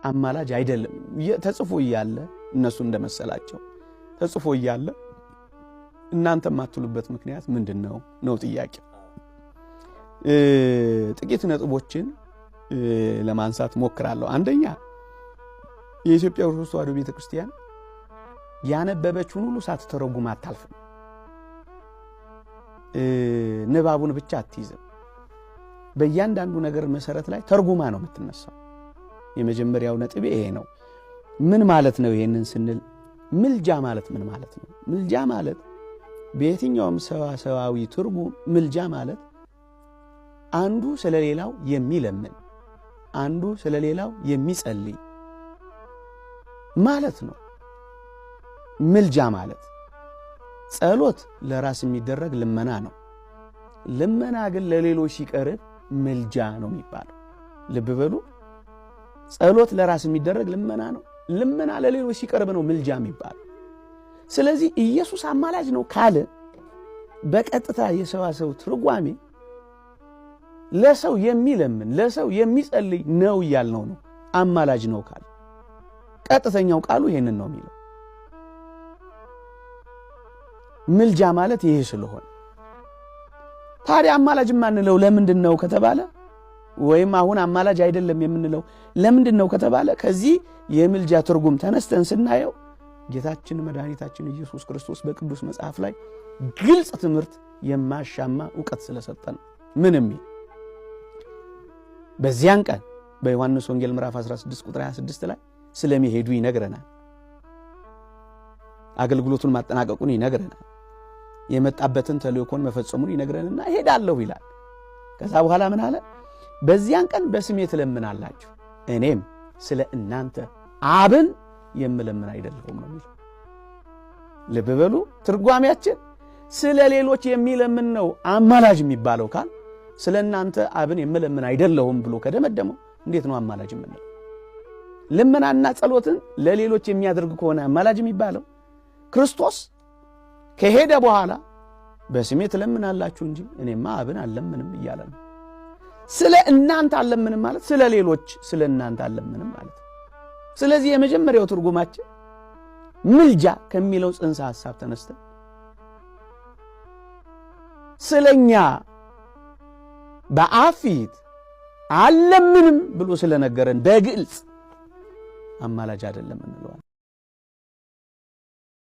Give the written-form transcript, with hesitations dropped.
አማላጅ አይደለም ተጽፎ ይያለ እነሱ እንደመሰላቸው ተጽፎ ይያለ እናንተ ማትሉበት ምክንያት ምንድነው ነው ጥያቄው ጥቂት ነጥቦችን ለማንሳት ሞክራለሁ አንደኛ የኢትዮጵያ ኦርቶዶክስ ተዋሕዶ ቤተክርስቲያን ያነበበችውን ሁሉ ሳትተረጉም አታልፍም ንባቡን ብቻ አትይዝም በእያንዳንዱ ነገር መሰረት ላይ ተርጉማ ነው የምትነሳው የመጀመሪያው ነጥብ ይሄ ነው ምን ማለት ነው ይሄንን ስንል ምልጃ ማለት ምን ማለት ነው ምልጃ ማለት በየትኛውም ሰዋሰዋዊ ትርጉም ምልጃ ማለት አንዱ ስለሌላው የሚለምን አንዱ ስለሌላው የሚጸልይ ማለት ነው ምልጃ ማለት ጸሎት ለራስ የሚደረግ ልመና ነው ልመና ግን ለሌሎች ሲቀርብ ምልጃ ነው የሚባለው ልብ በሉ ጸሎት ለራስ የሚደረግ ልመና ነው ልመና ለሌሎች ሲቀርብ ነው ምልጃ የሚባለው ስለዚህ ኢየሱስ አማላጅ ነው ካለ በቀጥታ የሰዋሰው ትርጓሜ ለሰው የሚለምን ለሰው የሚጸልይ ነው ይያልነው ነው አማላጅ ነው ካለ ቀጥተኛው ቃሉ ይሄንን ነው የሚለው ምልጃ ማለት ይሄ ስለሆነ ታዲያ አማላጅ ማንለው ለምንድነው ከተባለ ወይም አሁን አማላጅ አይደለም የምንለው ለምንድነው ከተባለ ከዚህ የምልጃ ትርጉም ተነስተን ስናየው ጌታችን መድኃኒታችን ኢየሱስ ክርስቶስ በቅዱስ መጽሐፍ ላይ ግልጽ ትምህርት የማሻማ ዕውቀት ስለሰጠን ምንም በዚያን ቀን በዮሐንስ ወንጌል ምዕራፍ 16 ቁጥር 26 ላይ ስለሚሄዱ ይነግረናል አገልግሎቱን ማጠናቀቁን ይነግረናል የመጣበትን ተልእኮን መፈጸሙን ይነግረንና ይሄዳለሁ ይላል ከዛ በኋላ ምን አለ በዚያን ቀን በስሜ ትለምናላችሁ እኔም ስለ እናንተ አብን የምለምን አይደለሁም ነው የሚለው ልብ በሉ ትርጓሜያችን ስለ ሌሎች የሚለምን ነው አማላጅ የሚባለው ካል ስለ እናንተ አብን የምለምን አይደለሁም ብሎ ከደመደመው እንዴት ነው አማላጅ የምንለው ልመናና ጸሎትን ለሌሎች የሚያደርግ ከሆነ አማላጅ የሚባለው ክርስቶስ ከሄደ በኋላ በስሜ ትለምናላችሁ እንጂ እኔማ አብን አልለምንም ይያለ ነው ስለ እናንተ አልለምንም ማለት ስለ ሌሎች ስለ እናንተ አልለምንም ማለት ስለዚህ የመጀመሪያው ትርጉማችን ምልጃ ከሚለው ጽንሰ ሐሳብ ተነስተን ስለኛ በአፊት አልለምንም ብሎ ስለነገረን በግልጽ አማላጅ አይደለም እንለዋለን